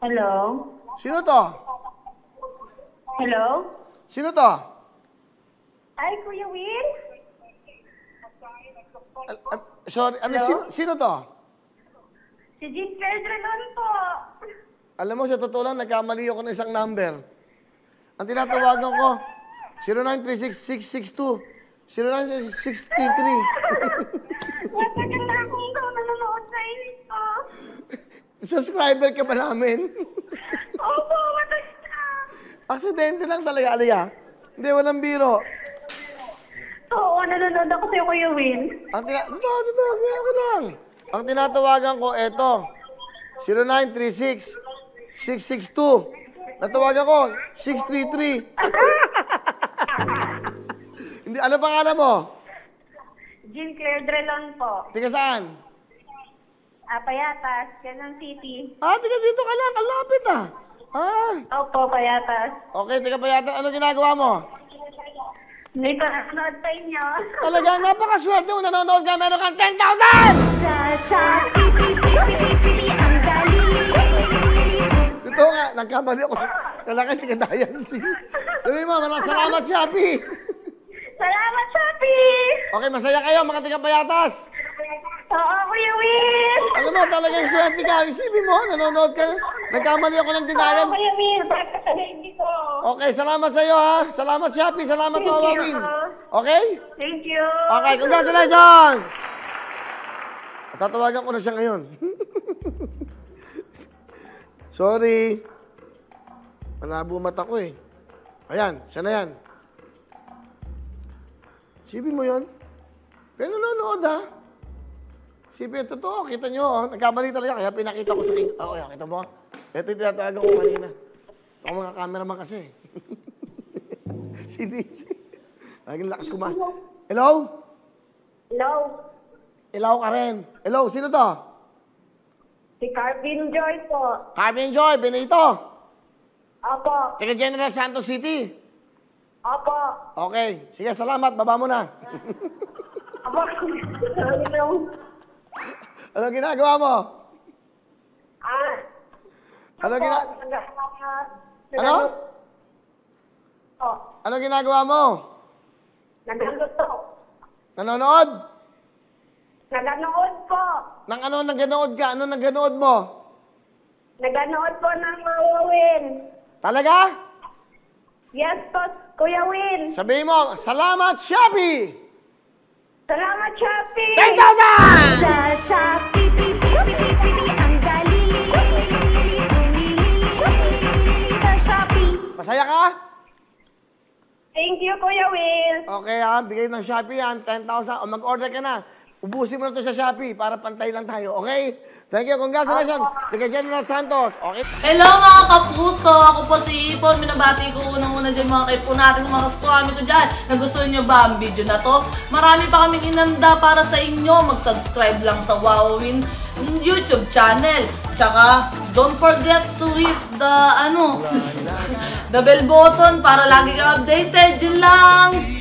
Hello? Sino to? Hello? Sino to? Ay, Kuya Will? Sorry, sino to? Si Jean Pedrelon po. Alam mo, sa totoo lang, nagkamali ako ng isang number. Ang tinatawagan ko, 0936-662, 09633. Matagal na akong nanonood sa inyo. Subscriber ka ba namin? Opo, matagal na. Aksidente lang talaga, Aliyah. Hindi, walang biro. Oo, nanonood ako sa'yo, Kuya Will. Totoo lang. Ang tinatawagan ko, eto, 0936-662. Natawagan ko, 633. Hindi, ano pangalan mo? Jean Pedrelon po. Tiga saan? Payatas, Quezon City. Tiga dito ka lang, kalapit ah. Opo, Payatas. Okay, tiga pa yata. Ano ginagawa mo? Hindi ko nanonood sa inyo. Talaga, napakaswerte mo. Nanonood ka, meron kang 10,000! Sa Shopee, ang dali. Ito nga, nagkamali ako. Kalaki, tiga dayan. Sabi mo, maraming salamat, Shopee. Salamat, Shopee! Okay, masaya kayo, mga tiga payatas. Oo, Kuya Will! Alam mo, talagang swerte ka. Isipin mo, nanonood ka. Nagkamali ako ng Oo, dinayan. Kuya Will! Bakit sa baby ko? Okay, salamat sa iyo ha. Salamat Shopee, salamat Thank you. Wawawin. Okay? Thank you! Okay, congratulations! Tatawagan ko na siya ngayon. Sorry. Malabo mata ko eh. Ayan, siya na yan. Sipin mo yun. Pero nanonood ha. Sipin, totoo, kita nyo. Oh. Nagkamali talaga, kaya pinakita ko sa king. Okay, kita mo. Ito yung tinatawagan ko kanina. Ito ang mga cameraman kasi. Sinisi. Laging lakas kumain. Hello? Hello? Hello ka rin. Hello, sino to? Si Carvin Joy po. Carmen Joy, Benito. Opo. Taga General Santos City. Opo. Okay, sige, salamat. Baba mo na. Opo. Sorry lang. Ano ginagawa mo? Ano Ano? Ano ginagawa mo? Nagluto. Nanonood? Naganood po. Nang ano naganood ka? Ano naganood mo? Naganood po ng Wawawin. Talaga? Yes po, Kuya Will. Sabihin mo, salamat Shopee! Salamat, Shopee! 10,000! Sa Shopee, ang dali. Sa Shopee. Masaya ka? Thank you, Kuya Will. Okay ha, bigay ng Shopee yan, 10,000. O mag-order ka na. Ubusin mo na ito sa Shopee para pantay lang tayo, okay? Thank you, congratulations. Taga General Santos, okay? Hello mga kapuso! Ako po si Ipon. Minabati ko unang-una dyan mga kaipo natin, mga kaskwami ko dyan. Nagustuhan nyo ba ang video na to? Marami pa kaming inanda para sa inyo. Mag-subscribe lang sa Wawawin YouTube channel. Tsaka, don't forget to hit the, the bell button para lagi kang updated. Yun lang!